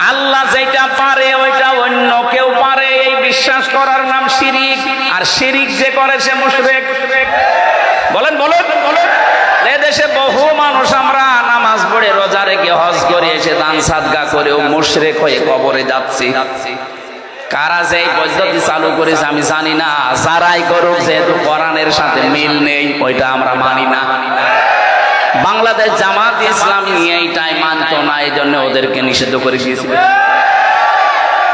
আল্লাহ যেটা পারে ওইটা অন্য কেউ পারে, এই বিশ্বাস করার নাম শিরিক। আর শিরিক যে করে সে মুশরিক। বলেন বলেন বলেন। এদেশে বহু মানুষ আমরা নামাজ পড়ে রোজা রেখে হজ করে এসে দান সাদগা করেও মুশরিক হয়ে কবরে যাচ্ছি। কারা যে এই পদ্ধতি চালু করেছে আমি জানি না, যারাই করুক, যেহেতু কোরআনের সাথে মিল নেই ওইটা আমরা মানি না। বাংলাদেশ জামাত ইসলামী এইটাই মানতো না, এই জন্য ওদেরকে নিষিদ্ধ করে দিয়েছিল।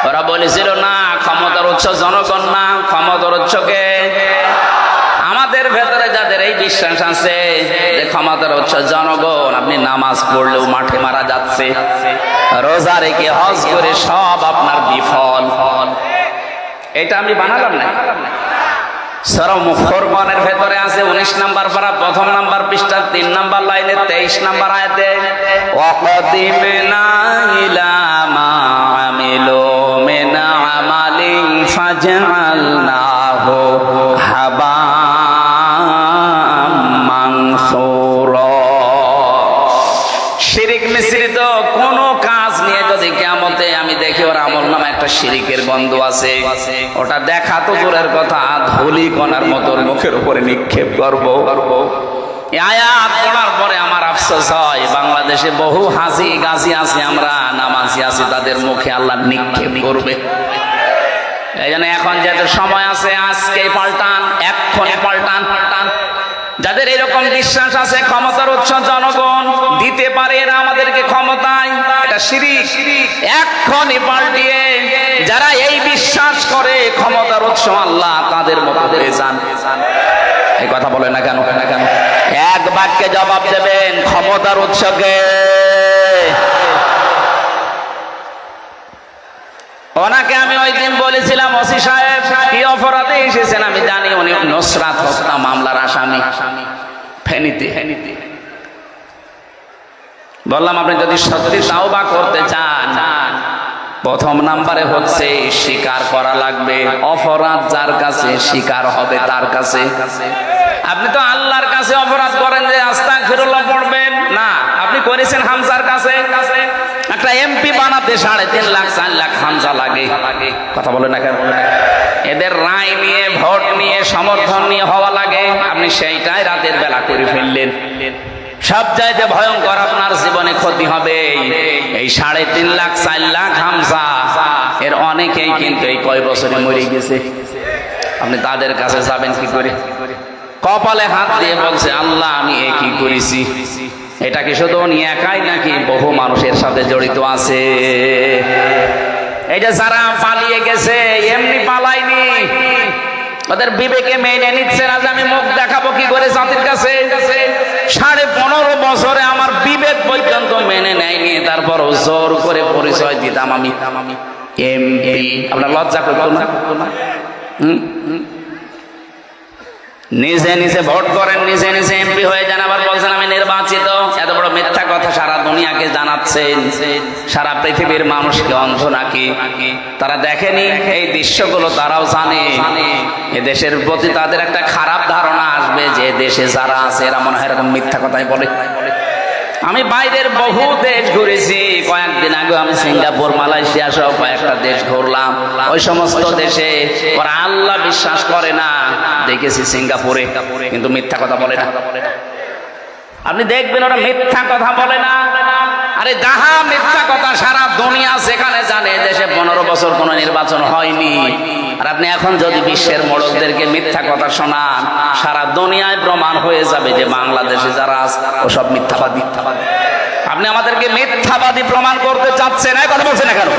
ওরা বলেছিল না, ক্ষমতার উৎস জনগণ না, ক্ষমতার উৎসকে আমাদের ভেতরে যাদের এই বিশ্বাস আছে যে ক্ষমতার উৎস জনগণ, আপনি নামাজ পড়লেও মাঠে মারা যাচ্ছে, রোজা রেখে হজ করে সব আপনার বিফল। এটা আমি বানালাম না। সূরা ফুরকানের ভেতরে আছে 19 নাম্বার পারা, 1 নাম্বার পৃষ্ঠা, 3 নাম্বার লাইনে 23 নাম্বার আয়াতে, ওয়াকাদিমনা ইলা মা আমিলু মিন আমালিন ফাজআলনাহু হাবাম মানসুরা। শিরিক মিশ্রিত কোন কাজ নিয়ে যদি কিয়ামতে আমি দেখি ওর আমলনামা একটা শিরিকের গন্ধ আছে, ওটা দেখা তো দূরের কথা, ধুলি কণার মতো মুখের উপরে নিক্ষেপ করব। এই আয়াত পড়ার পরে আমার আফসোস হয়, বাংলাদেশে বহু হাজি গাজি আছে, আমরা নামাজি আছি, তাদের মুখে আল্লাহ নিক্ষেপ করবে। এই জন্য এখন যেহেতু সময় আছে, আজকে পাল্টান, এক্ষণে পাল্টান। যাদের এরকম বিশ্বাস আছে ক্ষমতার উৎস জনগণ, দিতে পারে এরা আমাদেরকে ক্ষমতায়, এটা শিরিক, এক্ষণে পাল্টিয়ে যারা এই বিশ্বাস করে ক্ষমতার উৎস আল্লাহ, তাদের মতো হয়ে যান। এই কথা বলে না কেন? এক বাক্যে জবাব দেবেন, ক্ষমতার উৎসকে। ওনাকে আমি ওই দিন বলেছিলাম, ওসি সাহেব কি অপরাধে এসেছেন আমি জানি, উনি নুসরাত হত্যা মামলার আসামি ফেনীতে। বললাম আপনি যদি সত্যি তাওবা করতে চান, 1 নম্বরে হচ্ছে স্বীকার করা লাগবে। অপরাধ যার কাছে, স্বীকার হবে তার কাছে। আপনি তো আল্লাহর কাছে অপরাধ করেন যে আস্তাগফিরুল্লাহ পড়বেন না, আপনি করেছেন হামজার কাছে। একটা এমপি বানাতে 3.5 লাখ 4 লাখ হামজা লাগে। কথা বলে না কেন? এদের রায় নিয়ে, ভোট নিয়ে, সমর্থন নিয়ে হওয়া লাগে, আপনি সেইটাই রাতের বেলা করে ফেললেন। সব চাইতে ভয়ঙ্কর আপনার জীবনে ক্ষতি হবে এই 3.5 লাখ 4 লাখ হামজা। এর অনেকেই কিন্তু এই কয় বছরে মরে গেছে, আপনি তাদের কাছে যাবেন কি করে? কপালে হাত দিয়ে বলছে আল্লাহ আমি এ কি করেছি। এটা কি শুধু উনি একাই নাকি বহু মানুষের সাথে জড়িত আছে? এই যে যারা পালিয়ে গেছে, এমনি পালায়নি, ওদের বিবেকে মেনে নিচ্ছে না যে আমি মুখ দেখাবো কি করে জাতির কাছে। 15.5 বছরে আমার বিবেক পর্যন্ত মেনে নেয়নি, তারপর জোর করে পরিচয় দিতাম আমি এমপি। আপনার লজ্জা করতো না? নিজে নিজে ভোট করেন, নিজে নিজে এমপি হয়ে যান, আবার বলছেন আমি নির্বাচিত। এত বড় মিথ্যা কথা সারা দুনিয়াকে জানাচ্ছেন। সারা পৃথিবীর মানুষকে অন্ধ নাকি? তারা দেখেনি এই দৃশ্যগুলো? তারাও জানে এ দেশের প্রতি তাদের একটা খারাপ ধারণা আসবে যে দেশে যারা আছে এরা মনে হয় এরকম মিথ্যা কথাই বলে। আমি বাইরের বহু দেশ ঘুরেছি, কয়েকদিন আগে আমি সিঙ্গাপুর, মালয়েশিয়া সহ কয়েকটা দেশ ঘুরলাম। ওই সমস্ত দেশে ওরা আল্লাহ বিশ্বাস করে না, দেখেছি সিঙ্গাপুরে, কিন্তু মিথ্যা কথা বলে না। আপনি দেখবেন ওরা মিথ্যা কথা বলে না। আরে যাহা মিথ্যা কথা সারা দুনিয়া সেখানে জানে দেশে 15 বছর কোনো নির্বাচন হয়নি। আর আপনি এখন যদি বিশ্বের মোড়কদেরকে মিথ্যা কথা শোনান, সারা দুনিয়ায় প্রমাণ হয়ে যাবে যে বাংলাদেশে যারা আছে ওসব মিথ্যাবাদী। আপনি আমাদেরকে মিথ্যাবাদী প্রমাণ করতে চাচ্ছেন, কথা বলছেন না কেন?